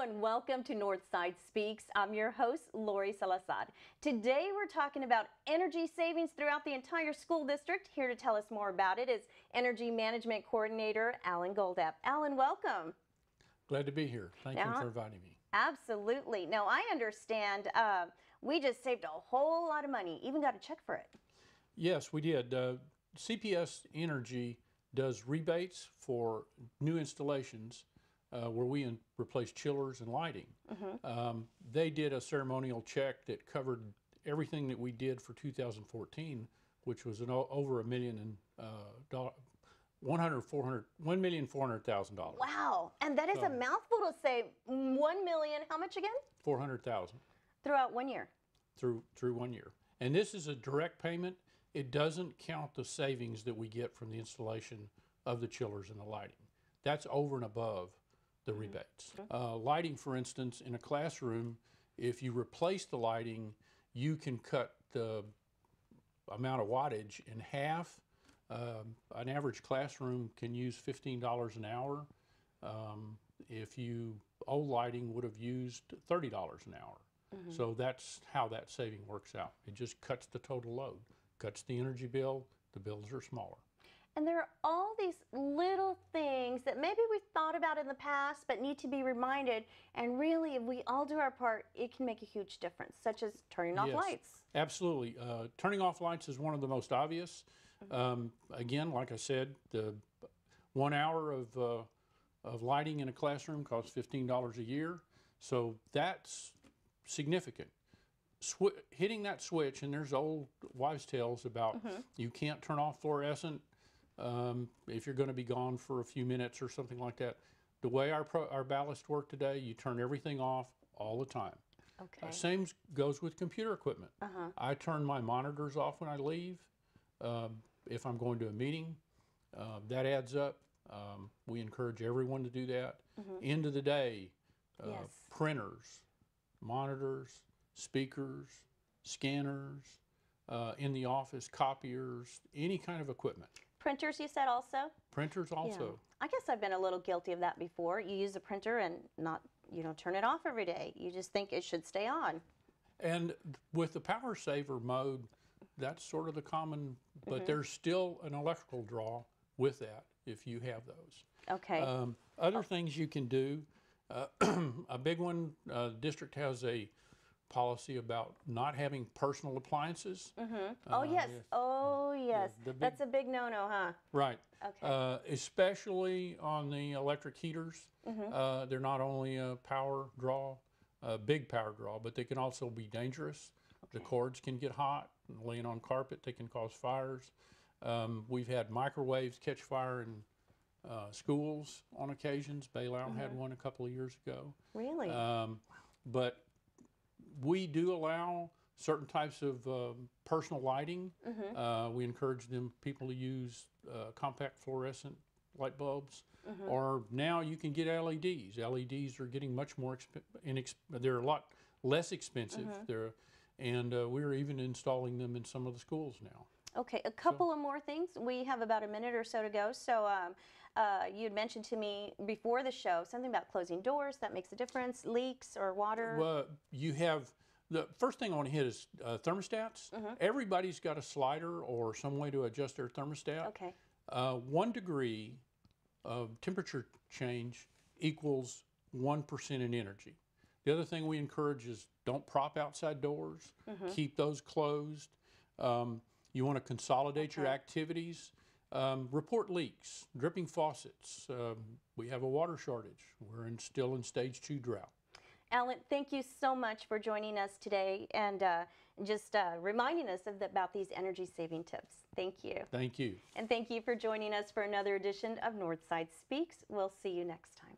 and welcome to Northside Speaks. I'm your host, Lori Salazar. Today we're talking about energy savings throughout the entire school district. Here to tell us more about it is Energy Management Coordinator Alan Goldapp. Alan, welcome. Glad to be here. Thank you for inviting me. Absolutely. Now, I understand we just saved a whole lot of money, even got a check for it. Yes, we did. CPS Energy does rebates for new installations where we replace chillers and lighting. They did a ceremonial check that covered everything that we did for 2014, which was over $1 million $1,400,000. Wow, and that is a mouthful to say. 1 million, how much again? 400,000 throughout 1 year. Through 1 year, and this is a direct payment. It doesn't count the savings that we get from the installation of the chillers and the lighting. That's over and above the rebates. Lighting, for instance, in a classroom, if you replace the lighting, you can cut the amount of wattage in half. An average classroom can use $15 an hour. If old lighting would have used $30 an hour. So that's how that saving works out. It just cuts the total load, cuts the energy bill, the bills are smaller. And there are all these little things that maybe we've thought about in the past but need to be reminded, and really if we all do our part, it can make a huge difference, such as turning off lights. Absolutely. Turning off lights is one of the most obvious. Again, like I said, the 1 hour of lighting in a classroom costs $15 a year, so that's significant. Hitting that switch, and there's old wives' tales about you can't turn off fluorescent if you're going to be gone for a few minutes or something like that. The way our ballasts work today, you turn everything off all the time. Okay. Same goes with computer equipment. I turn my monitors off when I leave. If I'm going to a meeting, that adds up. We encourage everyone to do that. End of the day, printers, monitors, speakers, scanners, in the office, copiers, any kind of equipment. Printers, you said also? Printers also. Yeah. I guess I've been a little guilty of that before. You use a printer and you don't turn it off every day. You just think it should stay on. And with the power saver mode, that's sort of the common, but there's still an electrical draw with that if you have those. Okay. Other things you can do, a big one, the district has a policy about not having personal appliances. Oh yes. That's a big no-no, huh? Right. Okay. Especially on the electric heaters. They're not only a power draw, a big power draw, but they can also be dangerous. The cords can get hot. Laying on carpet, they can cause fires. We've had microwaves catch fire in schools on occasions. Baylown had one a couple of years ago. Really? But we do allow certain types of personal lighting. We encourage people to use compact fluorescent light bulbs, or now you can get LEDs. LEDs are getting much more they're a lot less expensive. And we're even installing them in some of the schools now. Okay, a couple of more things. We have about a minute or so to go. So you had mentioned to me before the show something about closing doors. That makes a difference. Leaks or water. Well, you have, the first thing I want to hit is thermostats. Everybody's got a slider or some way to adjust their thermostat. Okay. 1 degree of temperature change equals 1% in energy. The other thing we encourage is don't prop outside doors. Keep those closed. You want to consolidate your activities. Report leaks, dripping faucets. We have a water shortage. We're still in stage 2 drought. Alan, thank you so much for joining us today and just reminding us about these energy saving tips. Thank you. Thank you. And thank you for joining us for another edition of Northside Speaks. We'll see you next time.